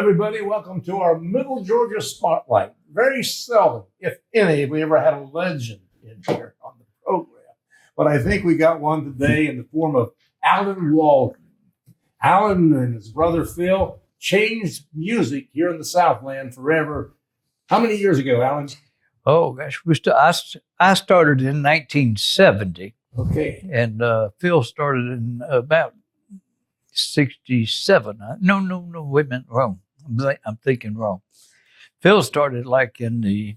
everybody. Welcome to our Middle Georgia Spotlight. Very seldom, if any, have we ever had a legend in here on the program. But I think we got one today in the form of Alan Walden. Alan and his brother Phil changed music here in the Southland forever. How many years ago, Alan? Oh, gosh. I started in 1970. Okay. And Phil started in about 67. No, wait a minute, wrong. I'm thinking wrong. Phil started like in the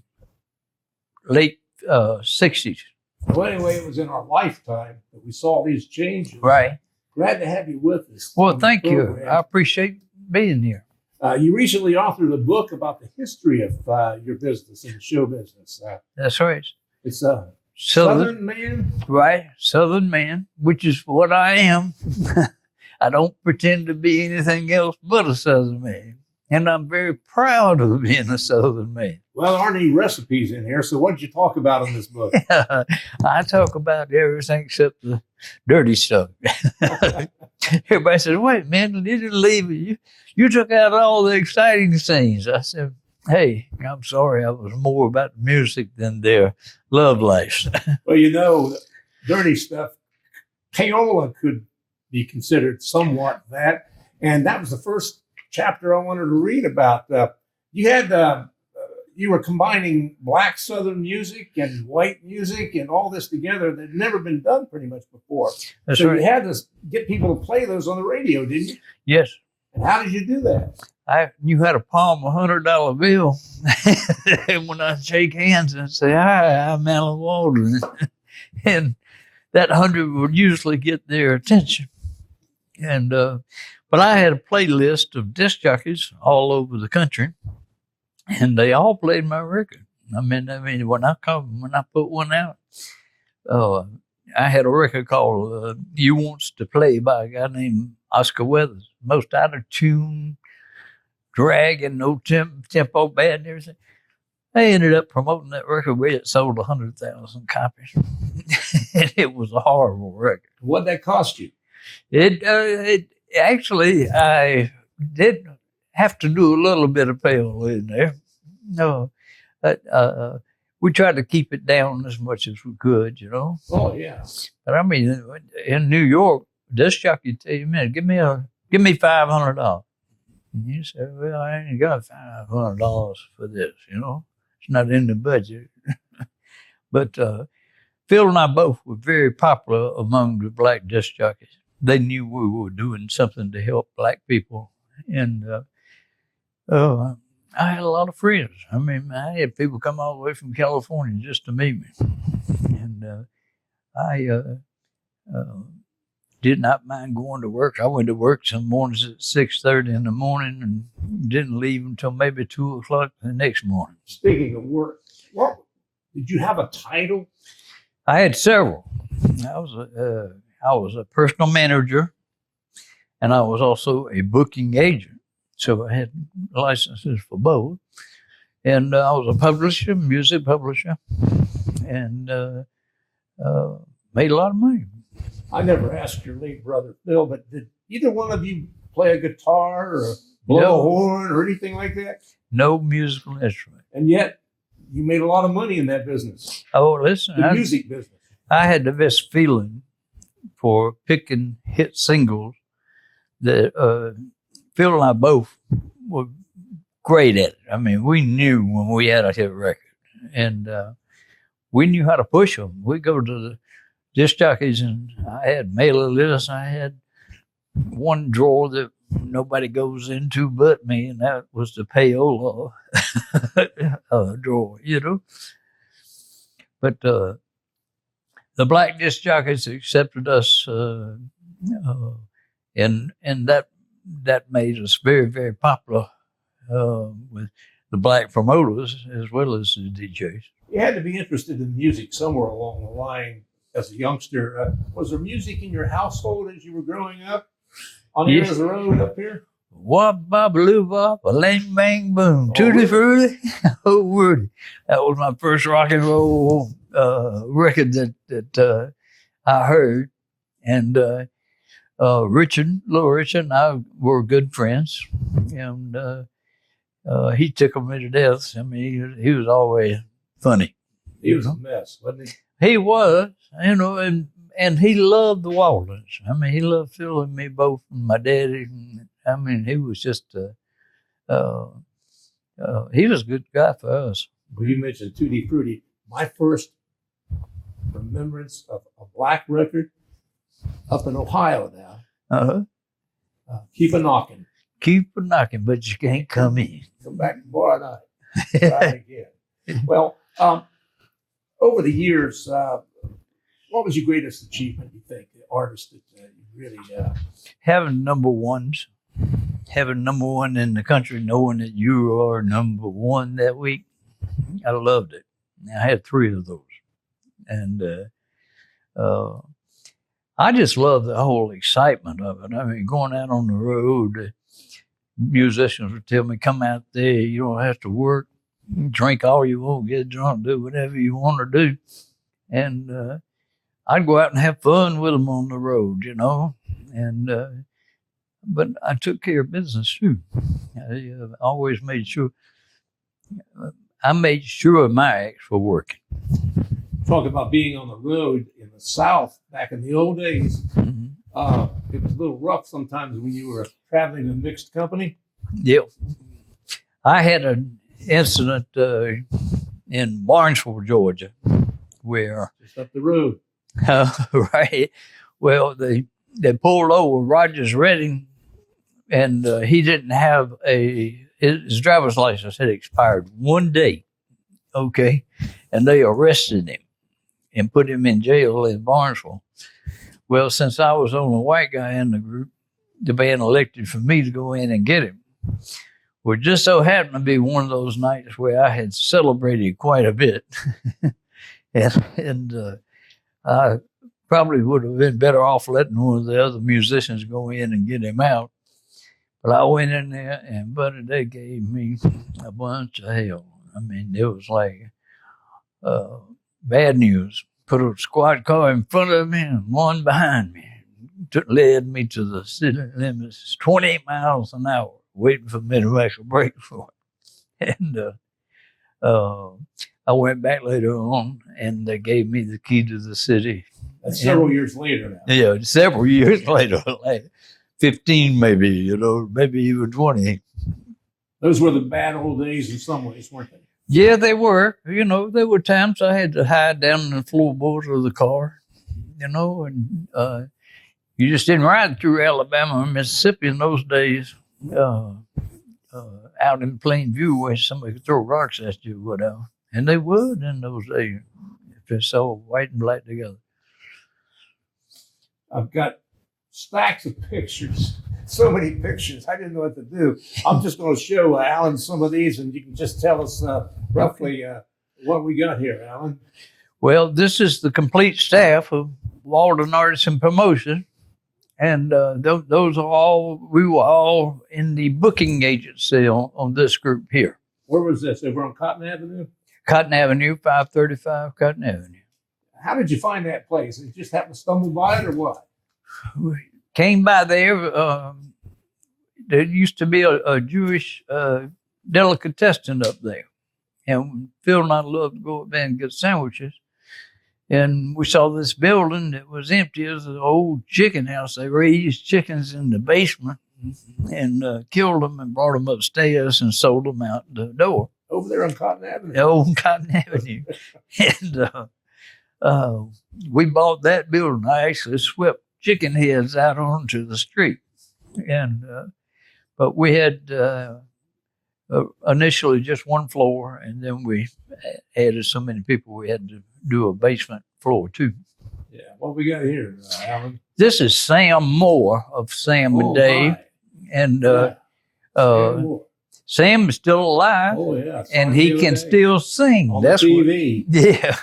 late 60s. Well, anyway, it was in our lifetime that we saw these changes. Right. Glad to have you with us. Well, thank you. I appreciate being here. You recently authored a book about the history of your business and show business. That's right. It's a Southern man. Right. Southern man, which is what I am. I don't pretend to be anything else but a Southern man. And I'm very proud of being a Southern man. Well, there aren't any recipes in here, so what did you talk about in this book? I talk about everything except the dirty stuff. Everybody says, wait, man, you didn't leave it. You took out all the exciting scenes. I said, hey, I'm sorry, I was more about music than their love lives. Well, you know, dirty stuff, payola could be considered somewhat that. And that was the first chapter I wanted to read about. You were combining black Southern music and white music and all this together that had never been done pretty much before. That's so right. You had to get people to play those on the radio, didn't you? Yes. And how did you do that? You had to palm a $100 bill. And when I shake hands and say, hi, I'm Alan Walden. And that 100 would usually get their attention. And but I had a playlist of disc jockeys all over the country, and they all played my record. I mean, when I put one out, I had a record called "You Wants to Play" by a guy named Oscar Weathers. Most out of tune, dragging, no tempo, bad, and everything. They ended up promoting that record. It sold 100,000 copies. And it was a horrible record. What'd that cost you? It actually, I did have to do a little bit of payola in there. No, but we tried to keep it down as much as we could, you know. Oh yeah. But I mean, in New York, disc jockey tell you, man, give me $500. And you say, well, I ain't got $500 for this, you know. It's not in the budget. But Phil and I both were very popular among the black disc jockeys. They knew we were doing something to help black people. And I had a lot of friends. I mean, I had people come all the way from California just to meet me. And I did not mind going to work. I went to work some mornings at 6:30 in the morning and didn't leave until maybe 2 o'clock the next morning. Speaking of work, did you have a title? I had several. I was a personal manager, and I was also a booking agent. So I had licenses for both. And I was a publisher, music publisher, and made a lot of money. I never asked your late brother, Phil, but did either one of you play a guitar or blow a horn or anything like that? No musical instrument. And yet, you made a lot of money in that business. Oh, listen. The music business. I had the best feeling for picking hit singles that Phil and I both were great at it. I mean, we knew when we had a hit record, and we knew how to push them. We go to the disc jockeys, and I had mailer lists. I had one drawer that nobody goes into but me, and that was the payola drawer, you know. But the black disc jockeys accepted us, and that made us very, very popular with the black promoters as well as the DJs. You had to be interested in music somewhere along the line as a youngster. Was there music in your household as you were growing up on the end of the road up here? Wop, bop, loo, bop, a lang, bang, boom, tutti frutti, oh, wordy. That was my first rock and roll record that I heard. And Little Richard and I were good friends. And he tickled me to death. I mean, he was always funny. He was a mess, wasn't he? He was, and he loved the Waldens. I mean, he loved filling me both and my daddy. I mean, he was just, he was a good guy for us. Well, you mentioned Tutti Frutti. My first remembrance of a black record up in Ohio now. Keep a knocking. Keep a knocking, but you can't come in. Come back tomorrow night. Try again. Well, over the years, what was your greatest achievement, you think, the artist that you really... Having number one in the country, knowing that you are number one that week, I loved it. I had 3 of those. And I just love the whole excitement of it. I mean, going out on the road, musicians would tell me, come out there, you don't have to work, drink all you want, get drunk, do whatever you want to do. And I'd go out and have fun with them on the road, you know. And but I took care of business too. I always made sure my acts were working. Talk about being on the road in the South back in the old days. Mm-hmm. It was a little rough sometimes when you were traveling in mixed company. Yep. I had an incident in Barnesville, Georgia, where just up the road. Right. Well, they pulled over Rogers Redding, and he didn't have his driver's license had expired one day. Okay, and they arrested him and put him in jail in Barnesville. Well, since I was the only white guy in the group, the band elected for me to go in and get him. Well, it just so happened to be one of those nights where I had celebrated quite a bit. and I probably would have been better off letting one of the other musicians go in and get him out. But I went in there, and buddy, they gave me a bunch of hell. I mean, it was like bad news. Put a squad car in front of me and one behind me. Led me to the city limits, 28 miles an hour, waiting for me to make a break for it. And I went back later on, and they gave me the key to the city. That's several years later now. Yeah, several years later, like 15 maybe, you know, maybe even 20. Those were the bad old days in some ways, weren't they? Yeah, they were. You know, there were times I had to hide down in the floorboards of the car, you know, and you just didn't ride through Alabama or Mississippi in those days out in plain view where somebody could throw rocks at you or whatever. And they would in those days if they saw white and black together. I've got stacks of pictures, so many pictures. I didn't know what to do. I'm just going to show Alan some of these, and you can just tell us roughly what we got here, Alan. Well, this is the complete staff of Walden Artists and Promotion. And those are all, we were all in the booking agency on this group here. Where was this? Over on Cotton Avenue? Cotton Avenue, 535 Cotton Avenue. How did you find that place? Did you just happen to stumble by it or what? We came by there. There used to be a Jewish delicatessen up there. And Phil and I loved to go up there and get sandwiches. And we saw this building that was empty. It was an old chicken house. They raised chickens in the basement and killed them and brought them upstairs and sold them out the door. Over there on Cotton Avenue? On Cotton Avenue. And we bought that building. I actually swept chicken heads out onto the street. And but we had initially just one floor, and then we added so many people we had to do a basement floor too. Yeah, what we got here, Alan? This is Sam Moore of Sam and Dave. My. And Sam Sam is still alive. Oh, yeah. And he can still sing. On That's TV. Yeah.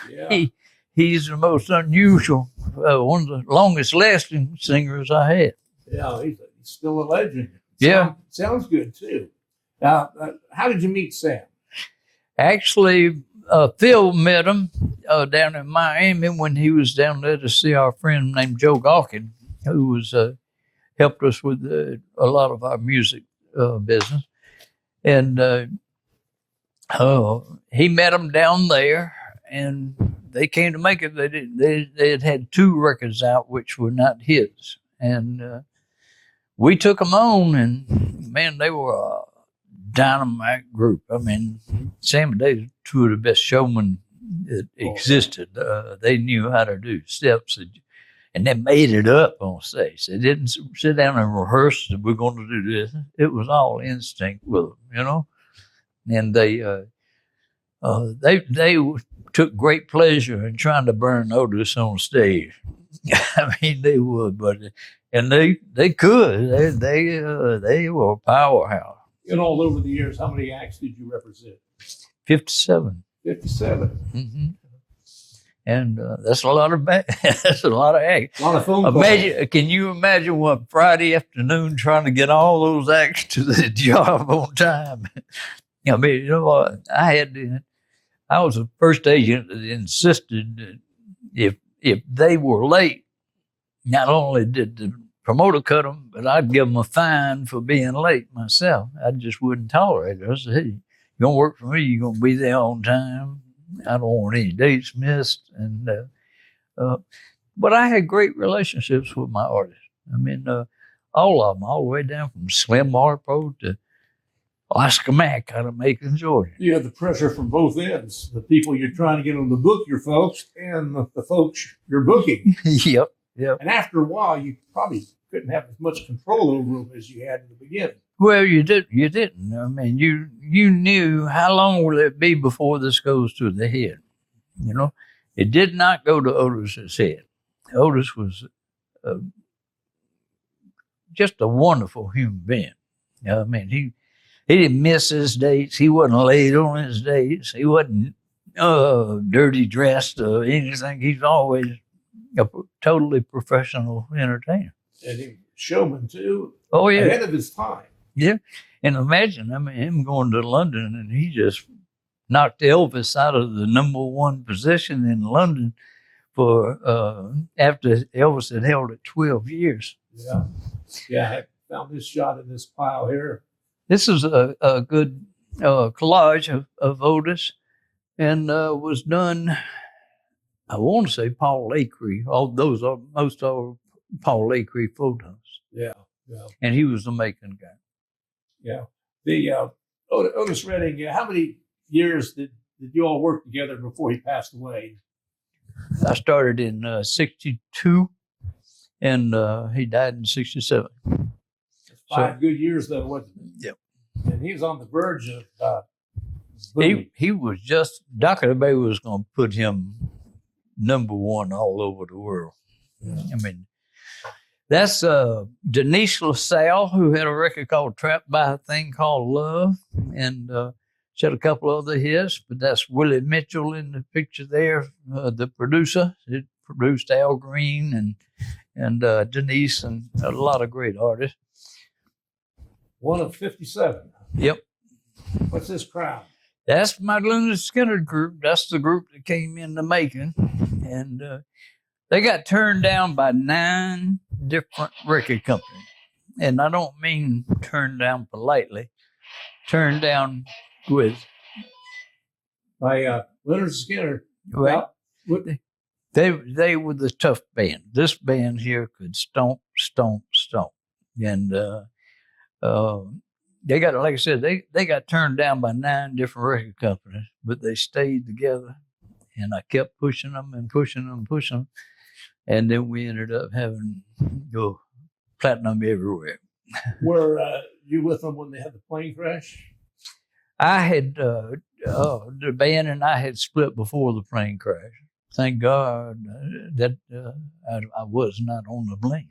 He's the most unusual, one of the longest lasting singers I had. Yeah, he's still a legend. Sounds good too. How did you meet Sam? Actually, Phil met him down in Miami when he was down there to see our friend named Joe Gawkin, who was helped us with a lot of our music business. And He met them down there, and they came to make it. They had had 2 records out which were not hits, and we took them on, and man, they were a dynamite group. I mean, Sam and Dave, 2 of the best showmen that existed. They knew how to do steps, and they made it up on stage. They didn't sit down and rehearse that we're going to do this. It was all instinct with them, you know. And they took great pleasure in trying to burn Otis on stage. I mean, they would, and they could. They were a powerhouse. And all over the years, how many acts did you represent? 57. 57. Mm-hmm. And that's a lot of that's a lot of acts. A lot of phone calls. Can you imagine what Friday afternoon trying to get all those acts to the job on time? I mean, you know what? I was the first agent that insisted that if they were late, not only did the promoter cut them, but I'd give them a fine for being late myself. I just wouldn't tolerate it. I said, hey, you're going to work for me. You're going to be there on time. I don't want any dates missed. And but I had great relationships with my artists. I mean, all of them, all the way down from Slim Marpo to Oscar Mack out of Macon, Georgia. You have the pressure from both ends. The people you're trying to get on the book, your folks, and the folks you're booking. Yep. And after a while, you probably couldn't have as much control over them as you had in the beginning. Well, you didn't. I mean, you knew how long will it be before this goes to the head. You know, it did not go to Otis's head. Otis was just a wonderful human being. I mean, he didn't miss his dates. He wasn't late on his dates. He wasn't dirty dressed or anything. He's always a totally professional entertainer. And he was a showman, too. Oh, yeah. Ahead of his time. Yeah. And imagine, I mean, him going to London and he just knocked Elvis out of the #1 position in London for after Elvis had held it 12 years. Yeah. Yeah, I found this shot in this pile here. This is a good collage of Otis and was done, I want to say Paul Acree. All those are most of Paul Acree photos. Yeah, yeah. And he was the Macon guy. Yeah. The Otis Redding, how many years did you all work together before he passed away? I started in 62 and he died in 67. That's 5 good years, though, wasn't it? Yep. And he was on the verge of he was just, Dr. Bay was going to put him #1 all over the world. Yeah. I mean, that's Denise LaSalle, who had a record called Trapped by a Thing Called Love, and she had a couple other hits, but that's Willie Mitchell in the picture there, the producer. It produced Al Green and Denise and a lot of great artists. One of 57. Yep. What's this crowd? That's my Lynyrd Skynyrd group. That's the group that came into Macon, and they got turned down by 9 different record companies. And I don't mean turned down politely, turned down with. By Lynyrd Skynyrd. Right. They were the tough band. This band here could stomp, stomp, stomp. And they got, like I said, they got turned down by 9 different record companies, but they stayed together. And I kept pushing them and pushing them and pushing them. And then we ended up having go platinum everywhere. Were you with them when they had the plane crash? I had, the band and I had split before the plane crash. Thank God that I was not on the plane.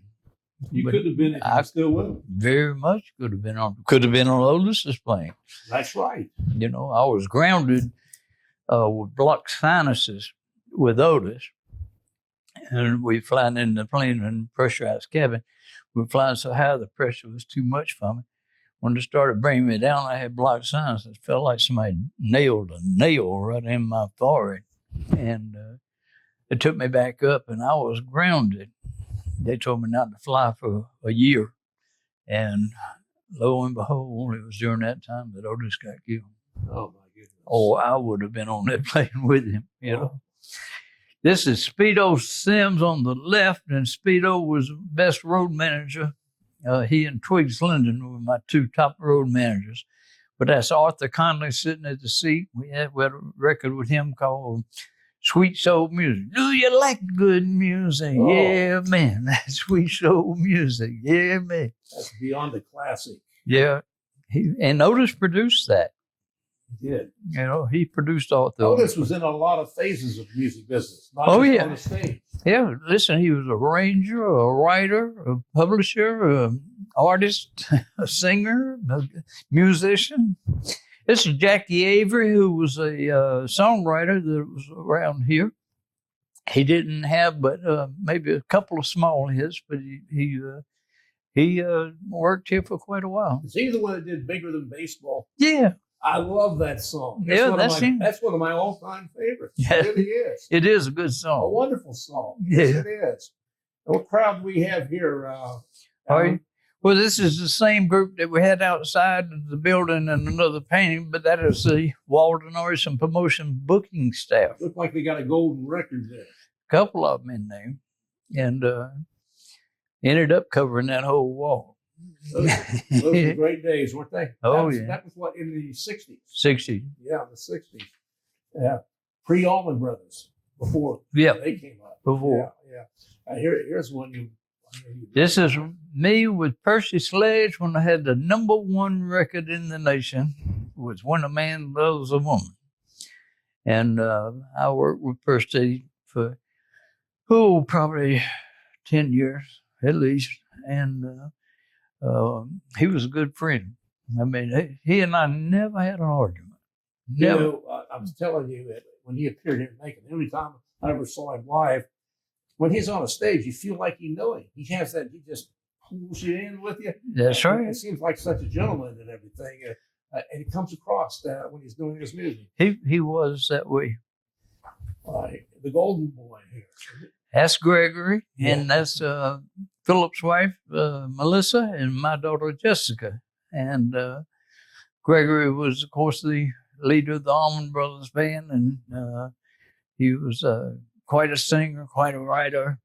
You could have been if you were still with them. Very much could have been on Otis's plane. That's right. You know, I was grounded with blocked sinuses with Otis. And we flying in the plane in pressurized cabin. We were flying so high the pressure was too much for me. When they started bringing me down, I had blocked sinuses. It felt like somebody nailed a nail right in my forehead. And it took me back up, and I was grounded. They told me not to fly for a year. And lo and behold, it was during that time that Otis got killed. Oh, my goodness. Oh, I would have been on that plane with him, you know. This is Speedo Sims on the left, and Speedo was the best road manager. He and Twiggs Linden were my two top road managers. But that's Arthur Conley sitting at the seat. We had a record with him called Sweet Soul Music. Do you like good music? Oh. Yeah, man. That's sweet soul music. Yeah, man. That's beyond a classic. Yeah. And Otis produced that. He did. You know, he produced Arthur. Otis was in a lot of phases of music business, not Oh, just yeah. on the stage. Yeah, listen, he was a arranger, a writer, a publisher, an artist, a singer, a musician. This is Jackie Avery, who was a songwriter that was around here. He didn't have but maybe a couple of small hits, but he worked here for quite a while. Is he the one that did Bigger Than Baseball? Yeah. I love that song. That's him. That's one of my all-time favorites. Yeah. It really is. It is a good A song. wonderful song. Yeah. Yes, it is. What crowd we have here? Well, this is the same group that we had outside of the building in another painting, but that is the Walden Arts and Promotion booking staff. Look like they got a golden record there. A couple of them in there, and ended up covering that whole wall. Those were great days, weren't they? Oh, That was what, in the 60s? 60. Yeah, the 60s. Yeah. Pre-Allman Brothers, before Yeah, they came up. before. Yeah. Here's one you. This is me with Percy Sledge when I had the #1 record in the nation, was When a Man Loves a Woman. And I worked with Percy for, probably 10 years at least. And he was a good friend. I mean, he and I never had an argument. Never. You know, I was telling you that when he appeared here in Macon, every time I ever saw him live, when he's on a stage, you feel like you know him. He has that, he just pulls you in with you. That's right. It seems like such a gentleman and everything. And it comes across that when he's doing his music. He was that way. The golden boy here. That's Gregory, Yeah. and that's Philip's wife, Melissa, and my daughter, Jessica. And Gregory was, of course, the leader of the Allman Brothers Band, and he was quite a singer, quite a writer.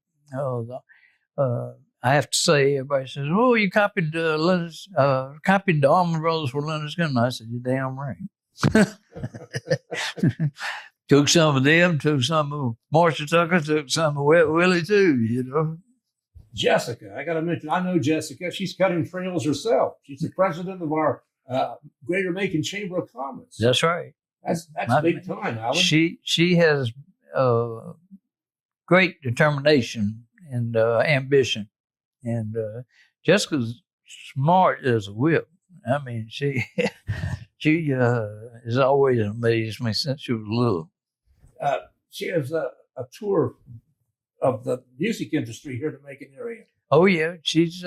I have to say, everybody says, "Oh, you copied copied the Allman Brothers for Leonard Skinner." I said, "You're damn right." Took some of them, took some of Marcia Tucker, took some of Wet Willie too, you know. Jessica, I got to mention, I know Jessica. She's cutting trails herself. She's the president of our Greater Macon Chamber of Commerce. That's right. That's big time, Alan. She has great determination and ambition, and Jessica's smart as a whip. I mean, she has always amazed me since she was little. She has a tour of the music industry here in the Macon area. Oh yeah, she's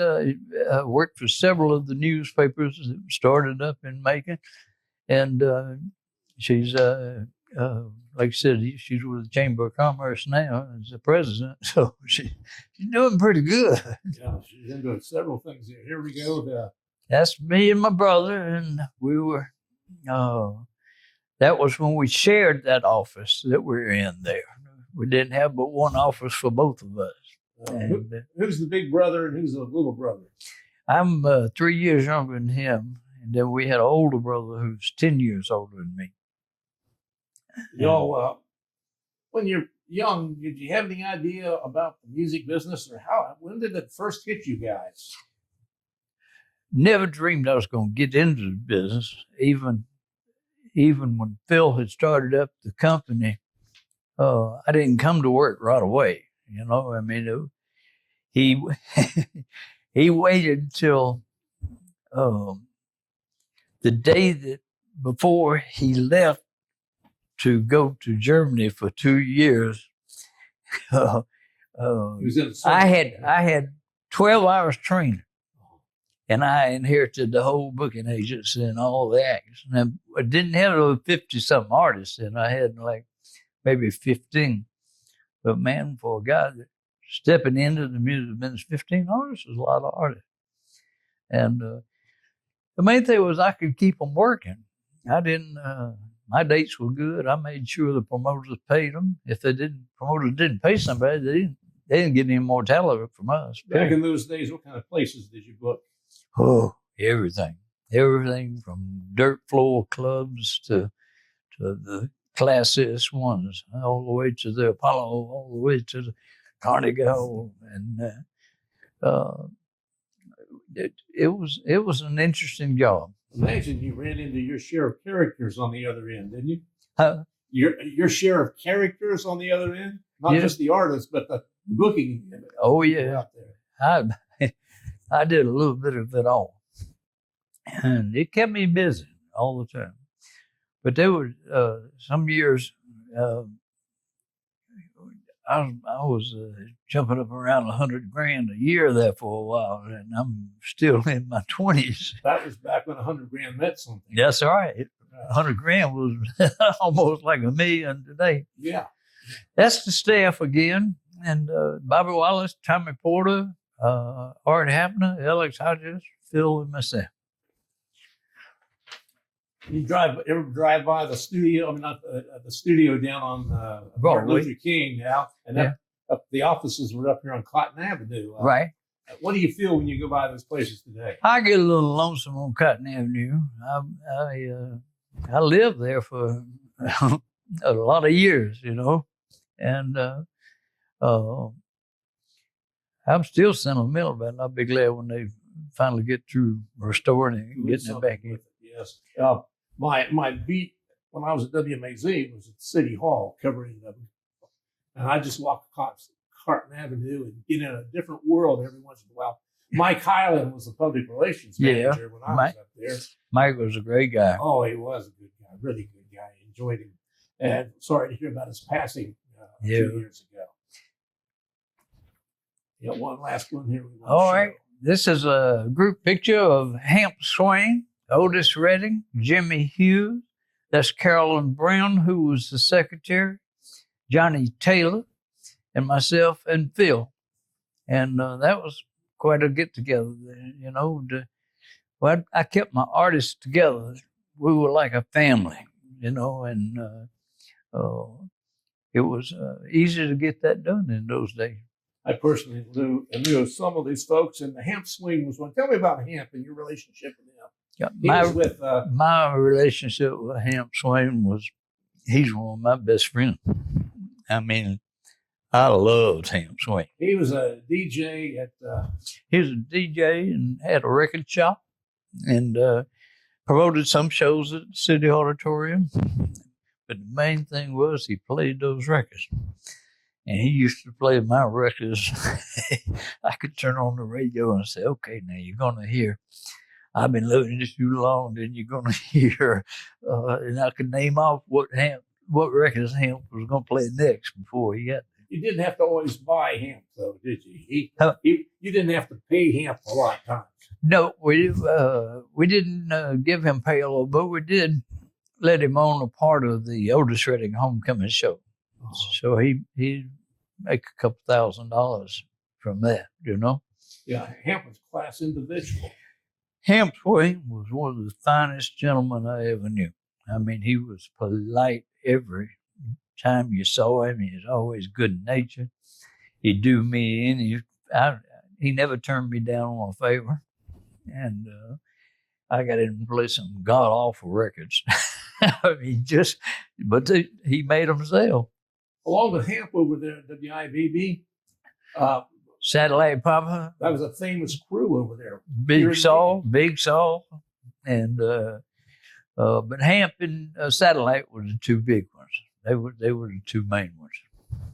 worked for several of the newspapers that started up in Macon, and she's like I said, she's with the Chamber of Commerce now as the president, so she's doing pretty good. Yeah, she's into several things here. Here we go. That's me and my brother, and we were. That was when we shared that office that we were in there. We didn't have but one office for both of us. Who's the big brother and who's the little brother? I'm 3 years younger than him, and then we had an older brother who's 10 years older than me. Y'all, when you're young, did you have any idea about the music business, or when did it first hit you guys? Never dreamed I was going to get into the business. Even when Phil had started up the company, I didn't come to work right away. You know, I mean, he he waited till the day that before he left to go to Germany for 2 years. I had 12 hours training, and I inherited the whole booking agency and all the acts. And I didn't have 50-something artists, and I had like maybe 15. But man, for a guy that stepping into the music business, 15 artists is a lot of artists. And the main thing was I could keep them working. I didn't my dates were good. I made sure the promoters paid them. If promoters didn't pay somebody, they didn't get any mortality from us. Back in those days, what kind of places did you book? Oh, everything from dirt floor clubs to the classiest ones, all the way to the Apollo, all the way to the Carnegie Hall, and it was an interesting job. Imagine you ran into your share of characters on the other end, didn't you? Huh? Your share of characters on the other end, not just the artists, but the booking. Oh yeah, out there. I did a little bit of it all, and it kept me busy all the time. But there were some years I was jumping up around $100,000 a year there for a while, and I'm still in my 20s. That was back when $100,000 meant something. That's right. $100,000 was almost like $1 million today. Yeah. That's the staff again, and Bobby Wallace, Tommy Porter, Art Hapner, Alex Hodges, Phil, and myself. You ever drive by the studio? I mean, not the studio down on Martin Luther King now, and up the offices were up here on Cotton Avenue. Right. What do you feel when you go by those places today? I get a little lonesome on Cotton Avenue. I lived there for a lot of years, and I'm still sentimental about it. I'll be glad when they finally get through restoring it and getting it back in. Yes. My beat when I was at WMAZ was at City Hall covering them. And I just walk across Carton Avenue and get in a different world every once in a while. Mike Hyland was the public relations manager when I was up there. Mike was a great guy. Oh, he was a good guy, really good guy. Enjoyed him. And sorry to hear about his passing 2 years ago. Yeah, one last one here. All right. This is a group picture of Hamp Swain, Otis Redding, Jimmy Hughes. That's Carolyn Brown, who was the secretary, Johnny Taylor, and myself and Phil. And that was quite a get-together, Well, I kept my artists together. We were like a family, and it was easy to get that done in those days. I personally knew some of these folks, and the Hamp Swing was one. Tell me about Hamp and your relationship with him. Yeah, my relationship with Hamp Swain he's one of my best friends. I mean, I loved Hamp Swain. He was a DJ He was a DJ and had a record shop and promoted some shows at the City Auditorium. But the main thing was he played those records. And he used to play my records. I could turn on the radio and say, okay, now you're going to hear I've Been Loving You Too Long, then you're going to hear, and I could name off what records Hamp was going to play next before he got there. You didn't have to always buy Hamp, though, did you? You didn't have to pay Hamp a lot of times. No, we didn't give him payroll, but we did let him on a part of the Otis Redding homecoming show. So he'd make a couple $1,000s from that, Yeah, Hamp was a class individual. Hamp Swain was one of the finest gentlemen I ever knew. I mean, he was polite every time you saw him. He was always good-natured. He'd do me in. He never turned me down on a favor. And I got him to play some god-awful records. I mean, but he made them sell. Along with Hamp over there at WIBB, Satellite Papa. That was a famous crew over there. Big Saul, and but Hamp and Satellite were the two big ones. They were the two main ones.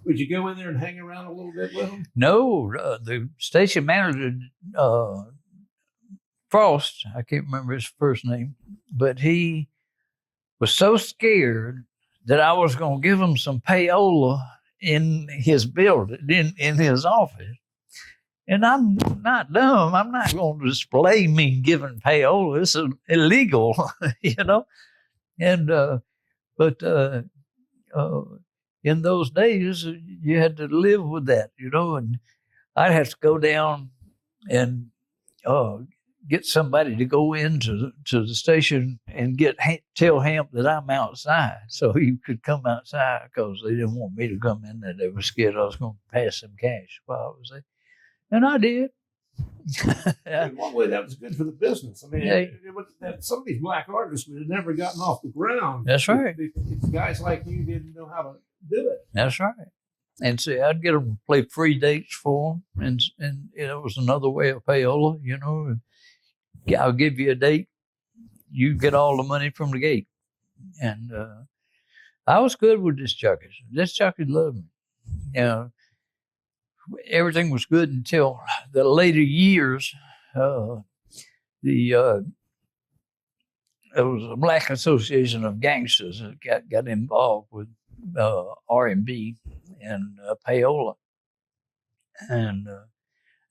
Would you go in there and hang around a little bit with them? No, the station manager, Frost, I can't remember his first name, but he was so scared that I was going to give him some payola in his building, in his office. And I'm not dumb. I'm not going to display me giving payola. It's illegal, And but in those days, you had to live with that, And I'd have to go down and get somebody to go into the station and tell Hamp that I'm outside, so he could come outside because they didn't want me to come in there. They were scared I was going to pass some cash while I was there, and I did. In one way, that was good for the business. I mean, some of these black artists would have never gotten off the ground. That's right. If guys like you didn't know how to do it. That's right. And see, I'd get them to play free dates for them, and it was another way of payola. I'll give you a date, you get all the money from the gate, and I was good with this jockeys. This jockey loved me. Everything was good until the later years. There was a black association of gangsters that got involved with R&B and payola, and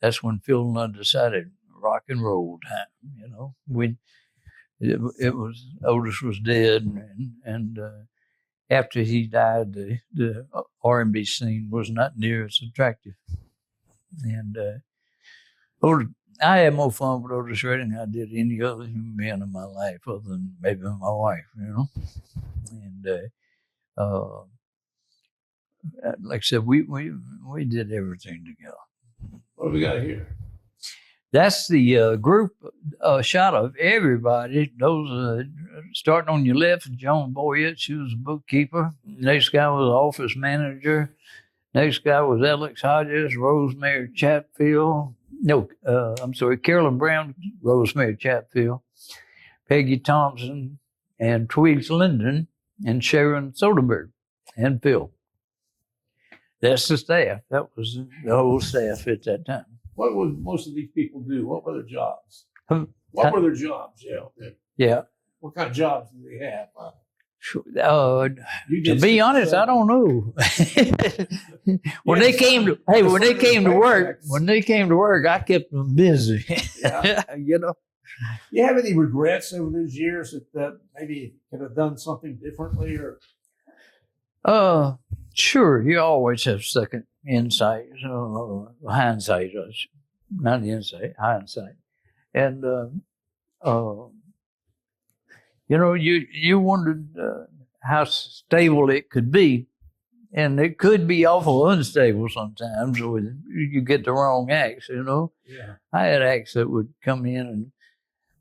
that's when Phil and I decided rock and roll time. When it was Otis was dead, and after he died, the R&B scene was not near as attractive. And I had more fun with Otis Redding than I did any other human being in my life, other than maybe my wife, And like I said, we did everything together. What do we got here? That's the group shot of everybody. Those starting on your left, Joan Boyett, she was a bookkeeper. Next guy was office manager. Next guy was Alex Hodges, Rosemary Chatfield. No, I'm sorry, Carolyn Brown, Rosemary Chatfield, Peggy Thompson, and Twigs Linden, and Sharon Soderbergh, and Phil. That's the staff. That was the whole staff at that time. What would most of these people do? What were their jobs? What were their jobs? Yeah. What kind of jobs did they have? Sure. To be honest, I don't know. when they came to work, I kept them busy. Yeah. You have any regrets over those years that maybe you could have done something differently, or? Sure. You always have second insight, hindsight, not insight, hindsight, and you wondered how stable it could be, and it could be awful unstable sometimes when you get the wrong acts. Yeah. I had acts that would come in, and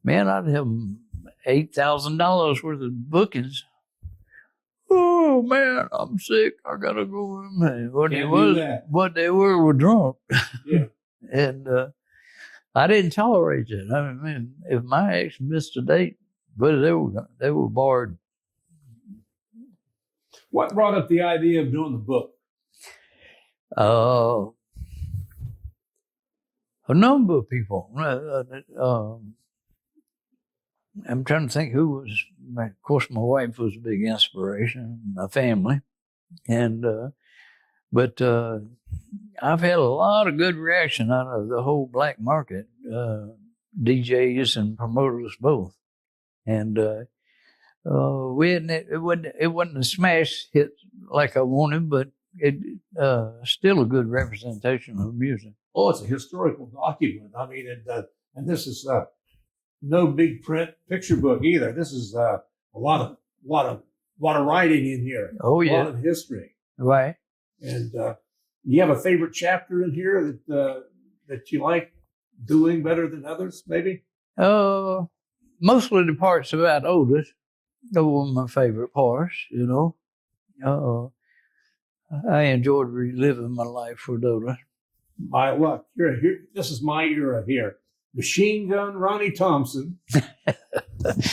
man, I'd have $8,000 worth of bookings. Oh man, I'm sick. I gotta go in there. What they were drunk. Yeah. And I didn't tolerate that. I mean, if my ex missed a date, but they were barred. What brought up the idea of doing the book? A number of people. I'm trying to think who was. Of course, my wife was a big inspiration. My family, but I've had a lot of good reaction out of the whole black market, DJs and promoters both, and it wasn't a smash hit like I wanted, but it still a good representation of music. Oh, it's a historical document. I mean, and this is no big print picture book either. This is a lot of writing in here. Oh yeah, a lot of history. Right. And you have a favorite chapter in here that you like doing better than others, maybe? Mostly the parts about Otis. Those were my favorite parts. I enjoyed reliving my life with Otis. My luck. Here, this is my era here. Machine Gun Ronnie Thompson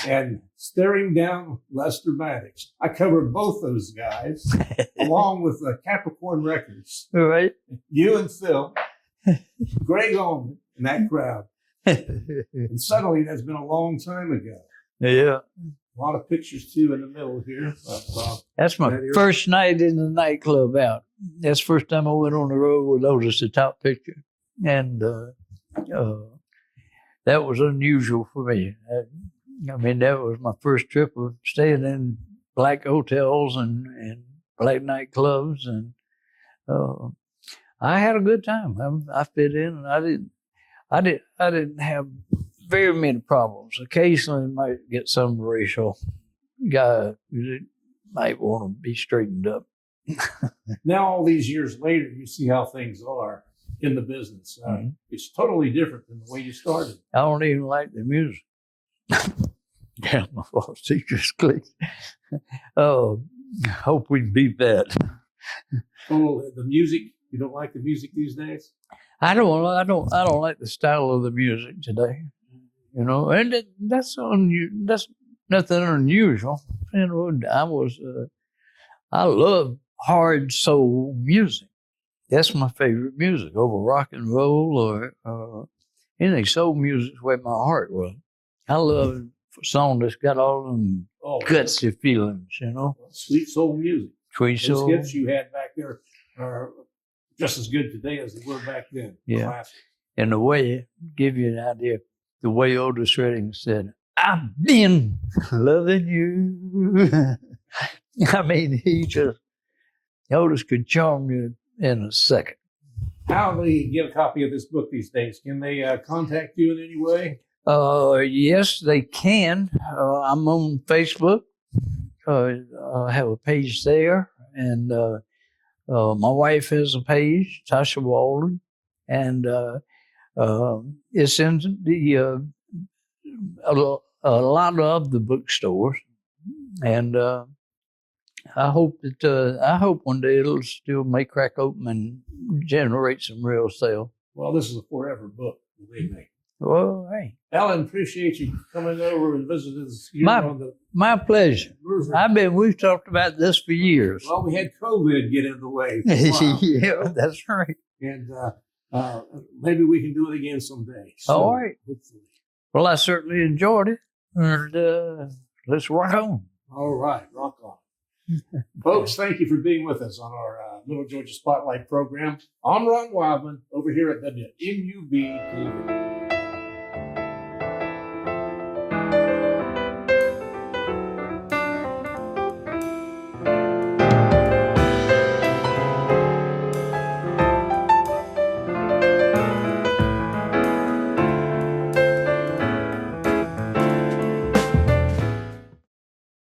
and Staring Down Lester Maddox. I covered both those guys along with Capricorn Records. Right. You and Phil, Greg Allman in that crowd. And suddenly that's been a long time ago. Yeah. A lot of pictures too in the middle here. That's my first night in the nightclub out. That's the first time I went on the road with Otis, the top picture. And that was unusual for me. I mean, that was my first trip of staying in black hotels and black nightclubs, and I had a good time. I fit in, and I didn't have very many problems. Occasionally, might get some racial guy that might want to be straightened up. Now, all these years later, you see how things are in the business. It's totally different than the way you started. I don't even like the music. Yeah, my false teachers click. Oh, hope we beat that. Oh, the music. You don't like the music these days? I don't like the style of the music today. You know, and that's nothing unusual. You know, I love hard soul music. That's my favorite music over rock and roll or anything. Soul music's where my heart was. I love a song that's got all them gutsy feelings, you know. Sweet soul music. Sweet soul. Those hits you had back there are just as good today as they were back then. Yeah. Classic. And the way, give you an idea, the way Otis Redding said, I've been loving you. I mean, Otis could charm you in a second. How do they get a copy of this book these days? Can they contact you in any way? Yes, they can. I'm on Facebook. I have a page there, and my wife has a page, Tasha Walden, and it's in the a lot of the bookstores, and I hope one day it'll still may crack open and generate some real sale. Well, this is a forever book, believe me. Well, hey, Alan, appreciate you coming over and visiting us here my pleasure. We've talked about this for years. Well, we had COVID get in the way. Yeah, that's right. And maybe we can do it again someday. So, all right. Hopefully. Well, I certainly enjoyed it. And let's rock on. All right, rock on. Folks, thank you for being with us on our Little Georgia Spotlight program. I'm Ron Wildman over here at WMUB TV.